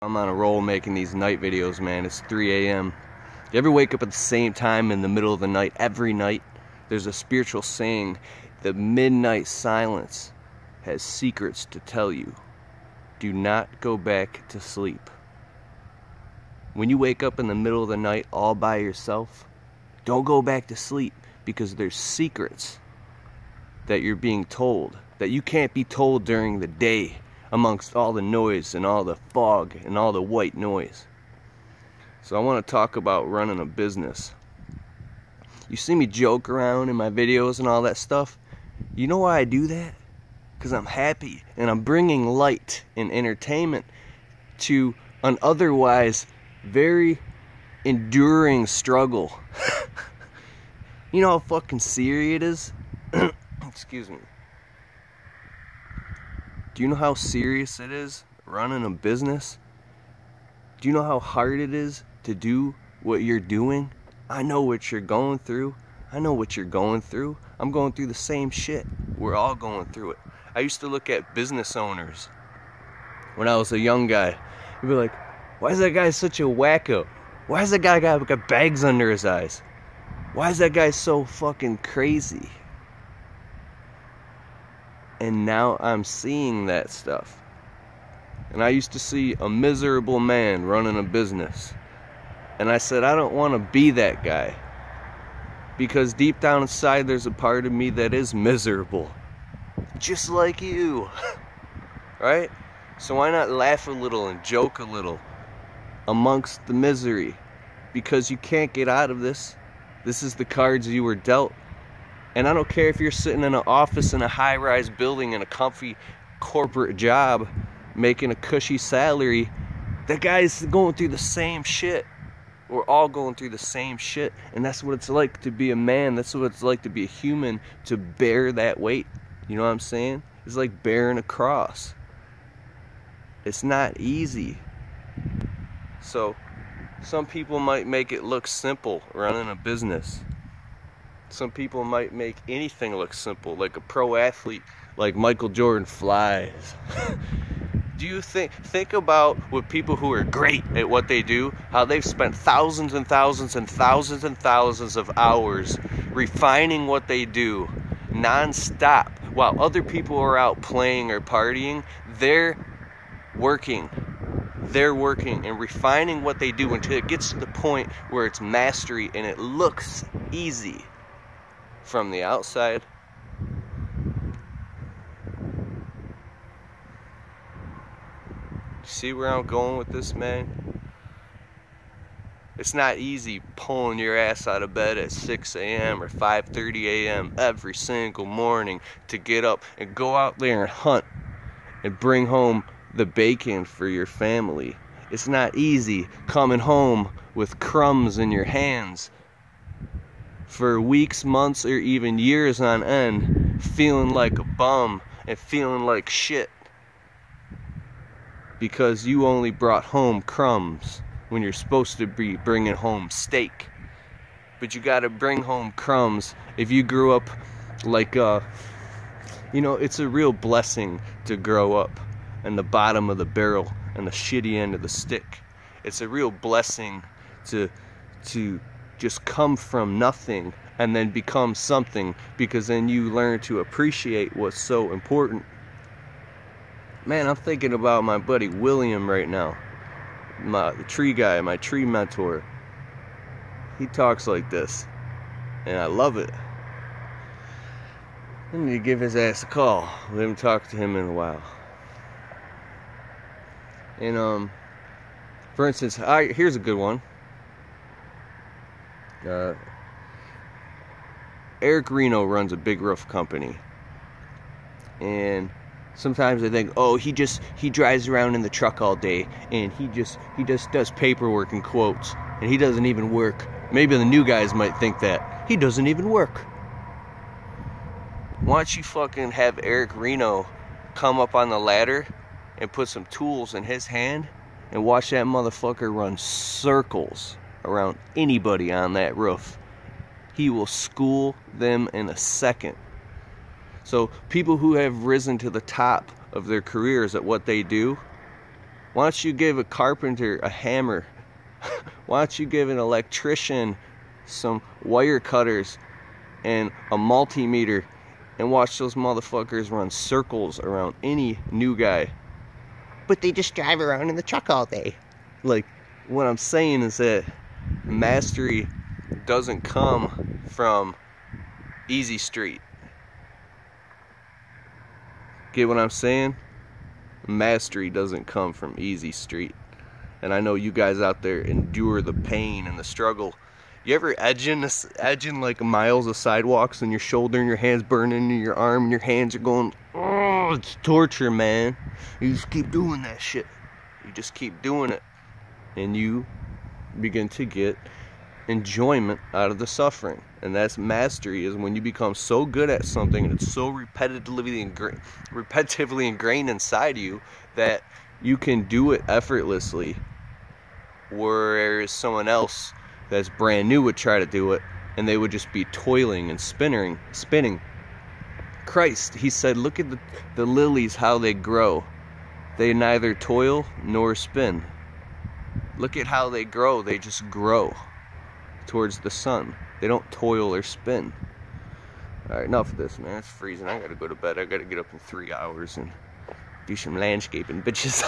I'm on a roll making these night videos, man. It's 3 a.m. You ever wake up at the same time in the middle of the night? Every night, there's a spiritual saying, the midnight silence has secrets to tell you. Do not go back to sleep. When you wake up in the middle of the night all by yourself, don't go back to sleep, because there's secrets that you're being told that you can't be told during the day, amongst all the noise and all the fog and all the white noise. So I want to talk about running a business. You see me joke around in my videos and all that stuff. You know why I do that? Because I'm happy and I'm bringing light and entertainment to an otherwise very enduring struggle. You know how fucking serious it is? Excuse me. Do you know how serious it is running a business? Do you know how hard it is to do what you're doing? I know what you're going through. I know what you're going through. I'm going through the same shit. We're all going through it. I used to look at business owners when I was a young guy. I'd be like, why is that guy such a wacko? Why is that guy got bags under his eyes? Why is that guy so fucking crazy? And now I'm seeing that stuff. And I used to see a miserable man running a business. And I said, I don't want to be that guy. Because deep down inside, there's a part of me that is miserable. Just like you. Right? So why not laugh a little and joke a little amongst the misery? Because you can't get out of this. This is the cards you were dealt. And I don't care if you're sitting in an office in a high-rise building in a comfy corporate job making a cushy salary. That guy's going through the same shit. We're all going through the same shit. And that's what it's like to be a man. That's what it's like to be a human, to bear that weight. You know what I'm saying? It's like bearing a cross. It's not easy. So, some people might make it look simple running a business. Some people might make anything look simple, like a pro athlete, like Michael Jordan flies. Do you think about what people who are great at what they do, how they've spent thousands and thousands and thousands and thousands of hours refining what they do non-stop, while other people are out playing or partying. They're working and refining what they do until it gets to the point where it's mastery and it looks easy from the outside. See where I'm going with this, man? It's not easy pulling your ass out of bed at 6 a.m. or 5:30 a.m. every single morning to get up and go out there and hunt and bring home the bacon for your family. It's not easy coming home with crumbs in your hands for weeks, months, or even years on end, feeling like a bum and feeling like shit because you only brought home crumbs when you're supposed to be bringing home steak. But you gotta bring home crumbs. If you grew up like it's a real blessing to grow up in the bottom of the barrel and the shitty end of the stick. It's a real blessing to just come from nothing and then become something, because then you learn to appreciate what's so important. Man, I'm thinking about my buddy William right now, the tree guy, my tree mentor. He talks like this, and I love it. I need to give his ass a call. We haven't talked to him in a while. And for instance, here's a good one. Eric Reno runs a big roof company, and sometimes I think, oh, he drives around in the truck all day and he just does paperwork and quotes and he doesn't even work. Maybe the new guys might think that he doesn't even work. Why don't you fucking have Eric Reno come up on the ladder and put some tools in his hand and watch that motherfucker run circles around anybody on that roof. He will school them in a second. So people who have risen to the top of their careers at what they do, Why don't you give a carpenter a hammer? Why don't you give an electrician some wire cutters and a multimeter and watch those motherfuckers run circles around any new guy? But they just drive around in the truck all day. Like, what I'm saying is that mastery doesn't come from easy street. Get what I'm saying? Mastery doesn't come from easy street. And I know you guys out there endure the pain and the struggle. You ever edging like miles of sidewalks and your shoulder and your hands burning and your arm and your hands are going, oh, it's torture, man. You just keep doing that shit. You just keep doing it. And you begin to get enjoyment out of the suffering. And that's mastery, is when you become so good at something and it's so repetitively ingrained inside you that you can do it effortlessly, whereas someone else that's brand new would try to do it and they would just be toiling and spinning. Christ, he said, look at the lilies, how they grow. They neither toil nor spin. Look at how they grow. They just grow towards the sun. They don't toil or spin. Alright, enough of this, man. It's freezing. I gotta go to bed. I gotta get up in 3 hours and do some landscaping, bitches.